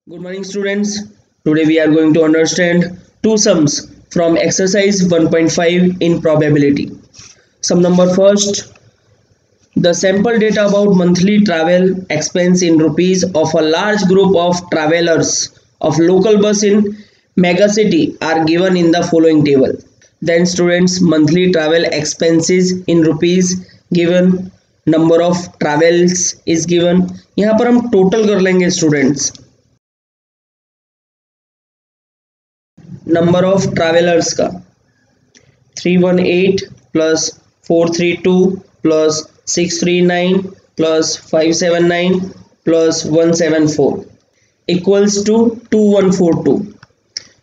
Good morning, students. Today we are going to understand two sums from exercise 1.5 in probability. Sum number first, the sample data about monthly travel expense in rupees of a large group of travelers of local bus in megacity are given in the following table. Then students, monthly travel expenses in rupees given, number of travels is given. यहाँ पर हम total कर लेंगे students. Number of travellers का 318 plus 432 plus 639 plus 579 plus 174 equals to 2142।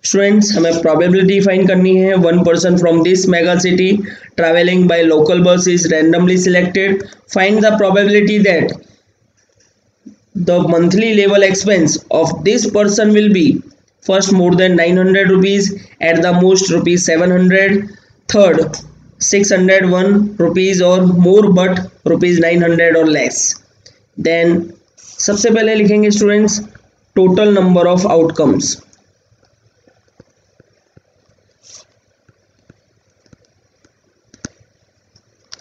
Students, हमें probability find करनी है। One person from this mega city travelling by local bus is randomly selected. Find the probability that the monthly level expense of this person will be first more than 900 rupees, at the most rupees 700, third 601 rupees or more but rupees 900 or less. Then सबसे पहले लिखेंगे students total number of outcomes.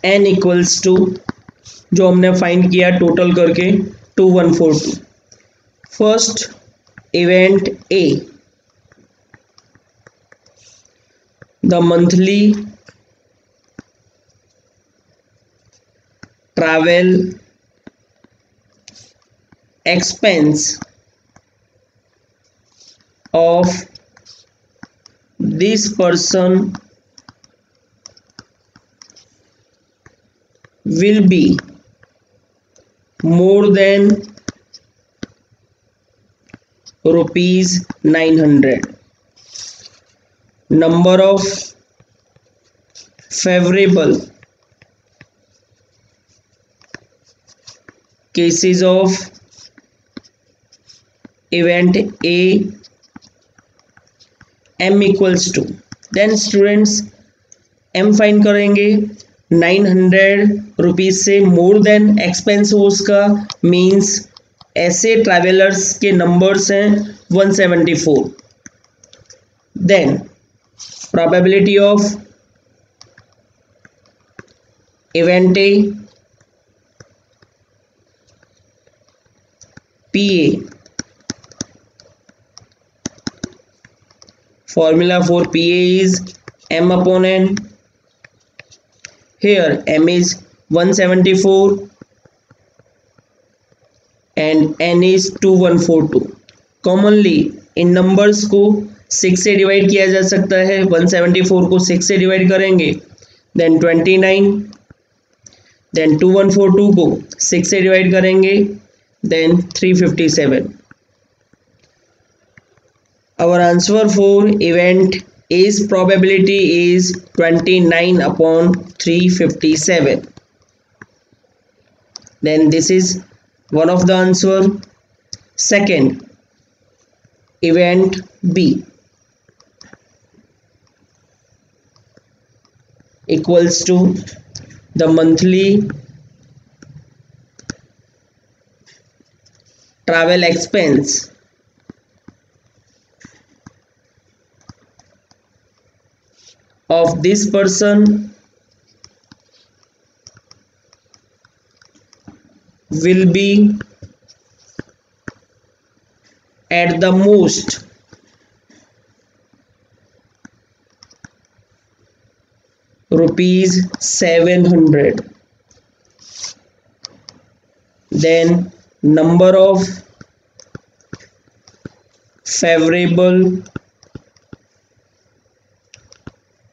n equals to जो हमने find किया total करके 2142। First event A, the monthly travel expense of this person will be more than rupees 900. Number of favorable cases of event A m equals to, then students m find करेंगे 900 rupees से more than expense हो उसका means ऐसे travellers के numbers हैं 174। Then probability of event A PA, formula for PA is m upon n. Here m is 174 and n is 2142. commonly in numbers को 6 से divide किया जा सकता है। 174 को 6 से डिवाइड करेंगे देन 29, देन 2142 को 6 से डिवाइड करेंगे then 357। Our answer for event A's probability is 29 upon 357। Then this is one of the answer. Second event B equals to the monthly travel expense of this person will be at the most rupees 700. then number of favorable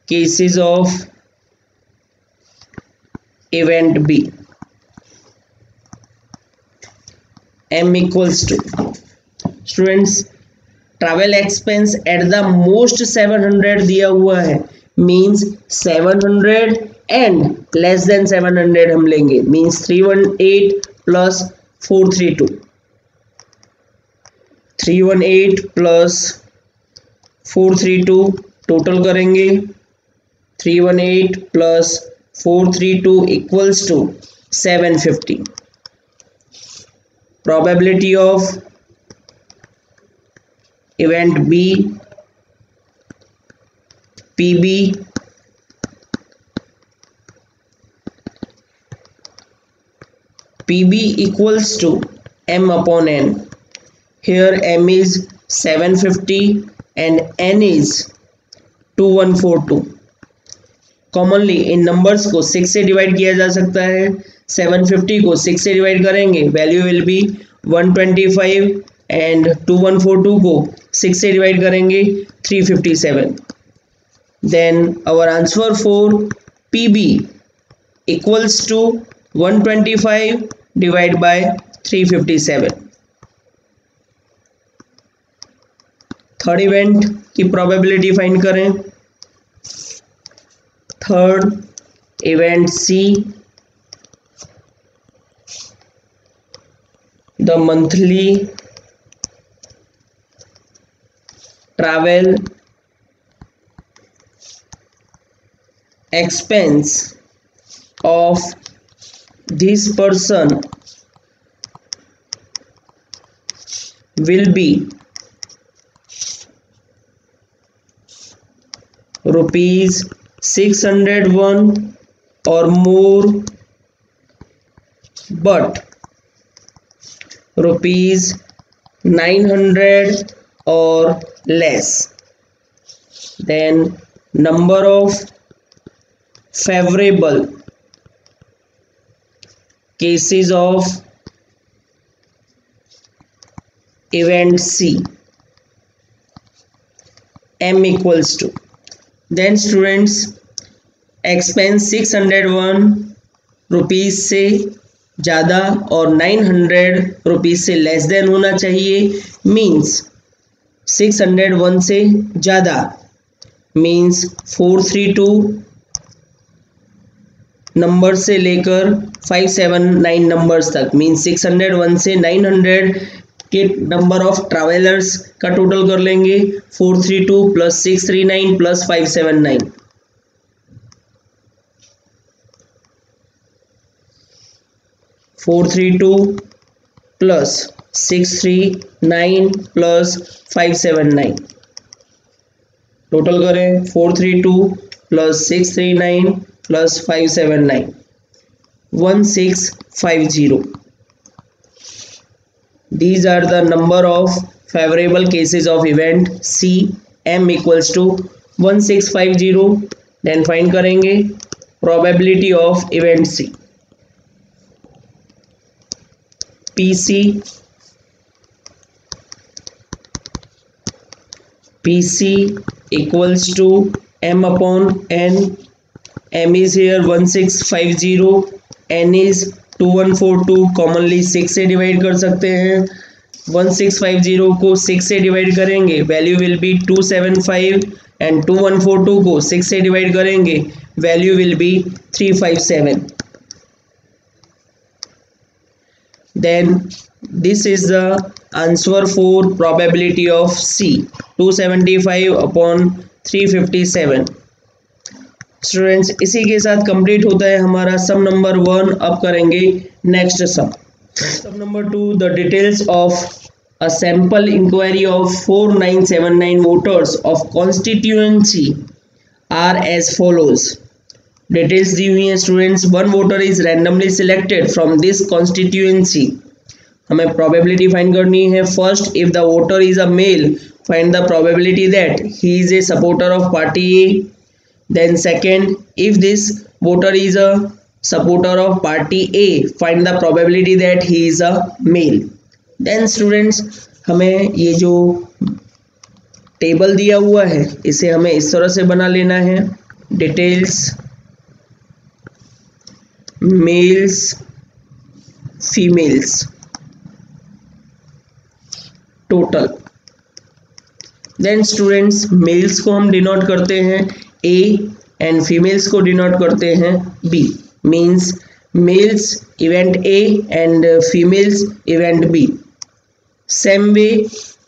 cases of event B m equals to, students travel expense at the most 700 दिया हुआ है means 700 and less than 700 हम लेंगे means 318 plus 432, 318 plus 432 total करेंगे 318 plus 432 equals to 750। probability of event B PB equals to M upon N. Here M is 750 and N is 2142. Commonly in numbers को 6 से divide किया जा सकता है। 750 को 6 से डिवाइड करेंगे, वैल्यू विल बी 125 एंड 2142 को 6 से डिवाइड करेंगे 357. Then our answer for PB equals to 125 divide by 357. Third event की प्रोबेबिलिटी फाइंड करें। Third event C, the monthly travel expense of this person will be rupees 601 or more, but rupees 900 or less. Then number of favorable cases of event C, M equals to. Then students, expense 601 rupees से ज़्यादा और 900 rupees से less than होना चाहिए। Means 601 से ज़्यादा means 432 number से लेकर 579 नंबर्स तक, मीन्स 601 से 900 के नंबर ऑफ ट्रैवलर्स का टोटल कर लेंगे। 432 plus 639 plus 579, 432 plus 639 plus 579, total करें 432 plus 639 plus 579, 1650. These are the number of favorable cases of event C, M equals to 1650. Then find करेंगे probability of event C. PC equals to M upon N. M is here 1650, N is 2142. Commonly 6 से divide कर सकते हैं। 1650 को 6 से divide करेंगे, value will be 275 and 2142 को 6 से डिवाइड करेंगे, value will be 357. Then this is the answer for probability of C, 275 upon 357. Students, इसी के साथ कंप्लीट होता है हमारा सम नंबर 1. अब करेंगे next sum number 2. The details of a sample inquiry of 4979 voters of constituency are as follows. Details दी हुई हैं students. 1 voter is randomly selected from this constituency. हमें प्रोबेबिलिटी फाइंड करनी है. First, if the voter is a male, find the probability that he is a supporter of party A. Then second, if this voter is a supporter of party A, find the probability that he is a male. Then students, हमें ये जो table दिया हुआ है इसे हमें इस तरह से बना लेना है. Details males females total. Then students, males को हम डिनोट करते हैं A एंड फीमेल्स को डिनोट करते हैं B. Means males event A and females event B. Same way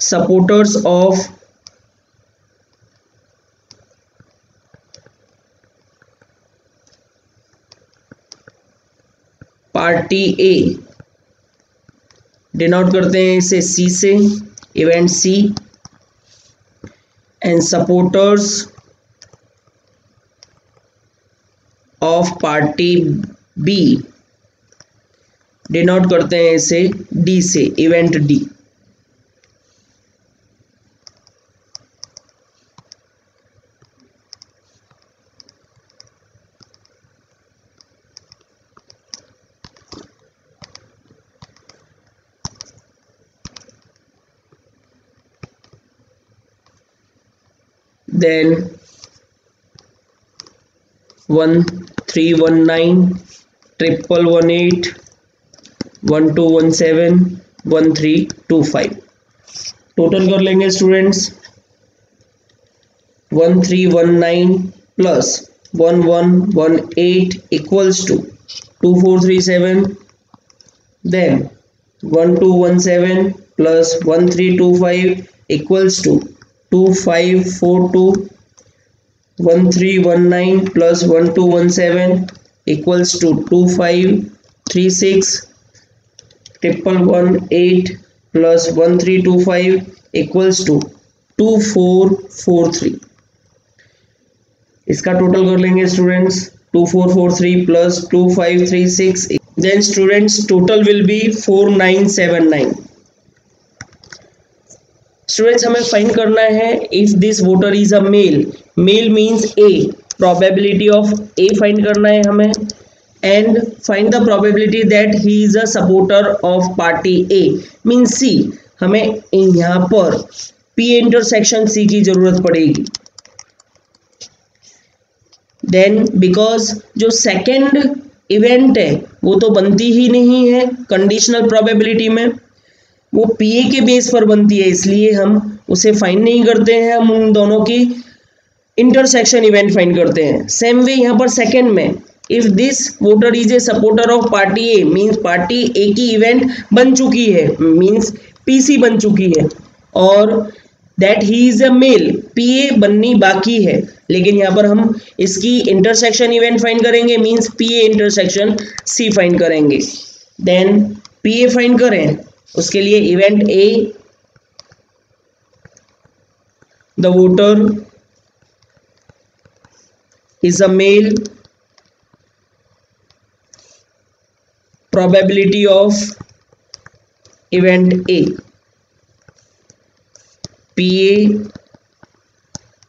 supporters of party A denote करते हैं इसे C से, event C. and supporters of party B, denote करते हैं इसे डी से, इवेंट डी. Then 1319 1118 1217 1325. टोटल कर लेंगे स्टूडेंट्स. 1319 plus 1118 equals to 2437. देन 1217 plus 1325 equals to 2542. 1319 plus 1217 equals to 2536. 1118 plus 1325 equals to 2443. इसका टोटल कर लेंगे students. 2443 plus 2536. Then students total will be 4979. Students हमें फाइंड करना है if this voter is a male. Male means A, probability of A find करना है हमें. And find the probability that he is a supporter of party A means C. हमें यहाँ पर P intersection C की जरूरत पड़ेगी. देन बिकॉज जो सेकेंड इवेंट है वो तो बनती ही नहीं है कंडीशनल प्रोबेबिलिटी में, वो पीए के बेस पर बनती है, इसलिए हम उसे फाइंड नहीं करते हैं. हम उन दोनों की इंटरसेक्शन इवेंट फाइंड करते हैं. सेम वे यहाँ पर सेकंड में if this voter is a supporter of party A means party A की इवेंट बन चुकी है मीन्स पीसी बन चुकी है और that he is a male, PA बननी बाकी है. लेकिन यहाँ पर हम इसकी इंटरसेक्शन इवेंट फाइंड करेंगे means PA intersection C find करेंगे. देन पीए फाइंड करें, उसके लिए event A, the voter is a male, probability of event A P A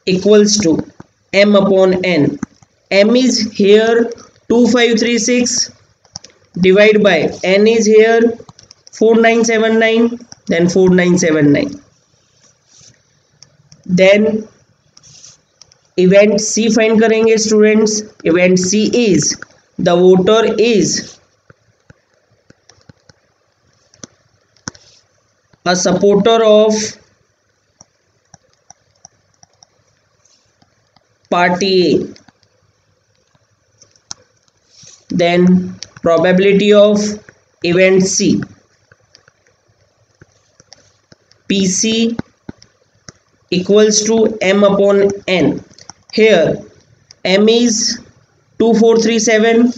equals to m upon n. m is here 2536 divide by n is here 4979, then 4979. Then event C find करेंगे students. Event C is the voter is a supporter of party A. Then probability of event C PC equals to m upon n. Here m is 2437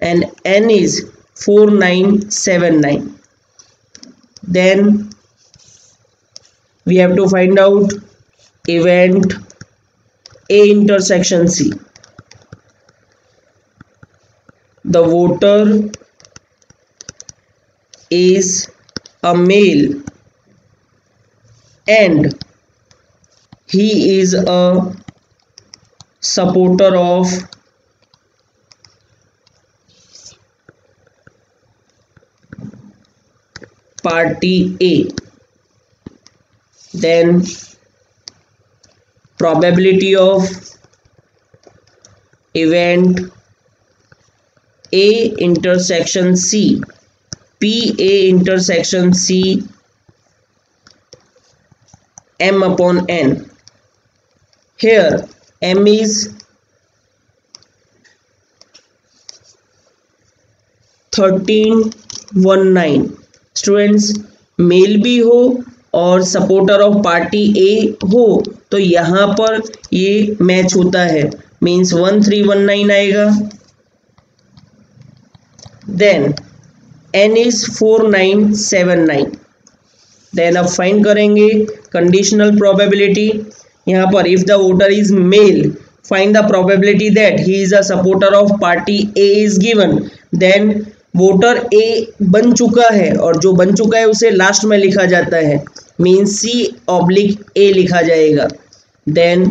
and n is 4979. Then we have to find out event A intersection C. The voter is a male and he is a supporter of party A. Then probability of event A intersection C, PA intersection C, m upon n. Here m is 1319. Students male भी हो और supporter of party ए हो तो यहाँ पर ये match होता है मीन्स 1319 आएगा. Then n is 4979. देन अब फाइंड करेंगे कंडीशनल प्रोबेबिलिटी। यहाँ पर if the voter is male find the probability that he is a supporter of party A is given. Then voter A बन चुका है और जो बन चुका है उसे लास्ट में लिखा जाता है, मीन C/A लिखा जाएगा। Then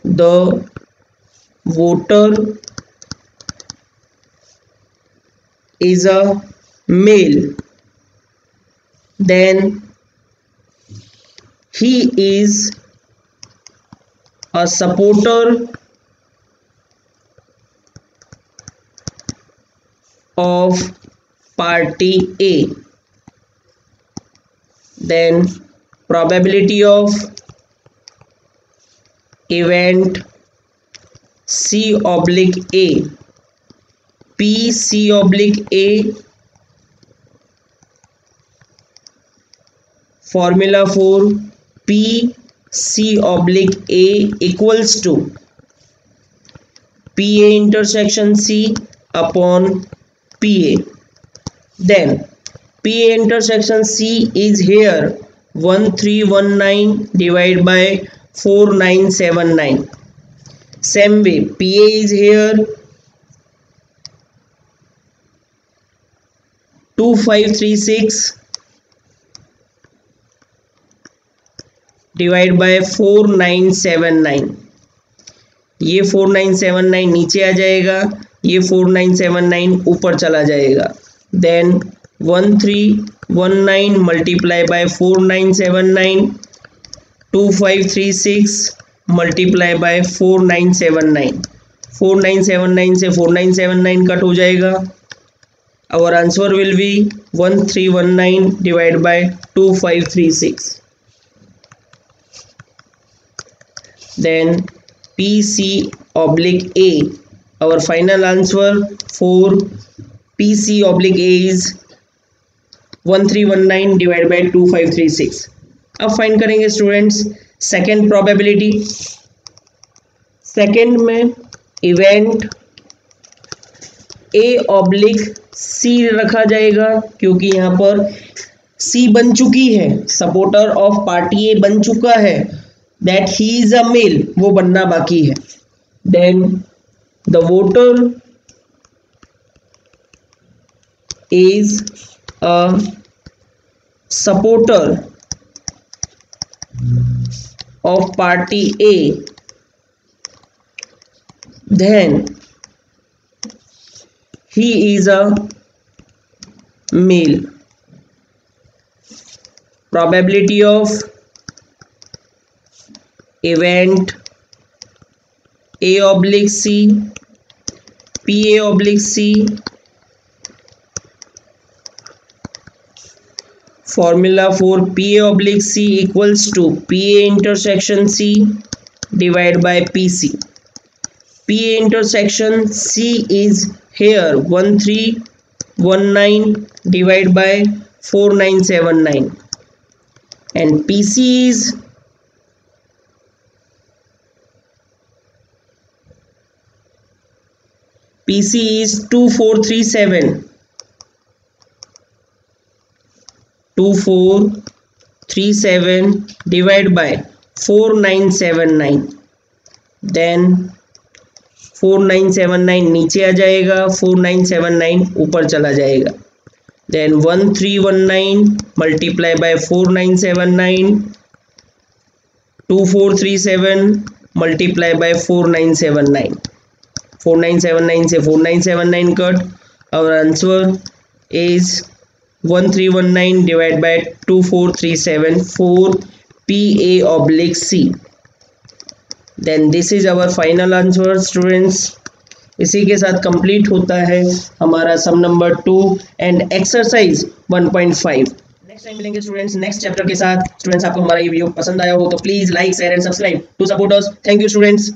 the voter is a male, then he is a supporter of party A. Then probability of event C/A, P/A, formula for P/A equals to PA intersection C upon PA. Then PA intersection C is here 1319 divided by 4979. Same way PA is here 2536 divide by 4979। ये 4979 नीचे आ जाएगा, ये 4979 ऊपर चला जाएगा। Then 1319 multiply by 4979, 2536 multiply by 4979, 4979 से 4979 cut हो जाएगा। Our answer will be 1319 divided by 2536. Then PC/A. Our final answer for PC/A is 1319 divided by 2536. अब फाइंड करेंगे स्टूडेंट्स सेकेंड प्रोबेबिलिटी। सेकेंड में इवेंट A/C रखा जाएगा क्योंकि यहाँ पर C बन चुकी है, सपोर्टर ऑफ पार्टी ए बन चुका है, that he is a male, वो बनना बाकी है। Then the voter is a supporter of party A, then he is a male. Probability of event A/C, PA/C, formula for PA/C equals to PA intersection C divided by PC. PA intersection C is here 1319 divided by 4979 and PC is 2437 divided by 4979. then 4979 नीचे आ जाएगा, 4979 ऊपर चला जाएगा। Then 1319 multiply by 4979, 2437 multiply by 4979, 4979 से 4979 कट। Our answer is 1319 divide by 2437 for PA/C. Then this is our final answer students. इसी के साथ कंप्लीट होता है हमारा sum number 2 and exercise 1.5। Next time मिलेंगे स्टूडेंट्स नेक्स्ट चैप्टर के साथ। स्टूडेंट्स आपको हमारा ये वीडियो पसंद आया हो तो please like share and subscribe to support us. Thank you students.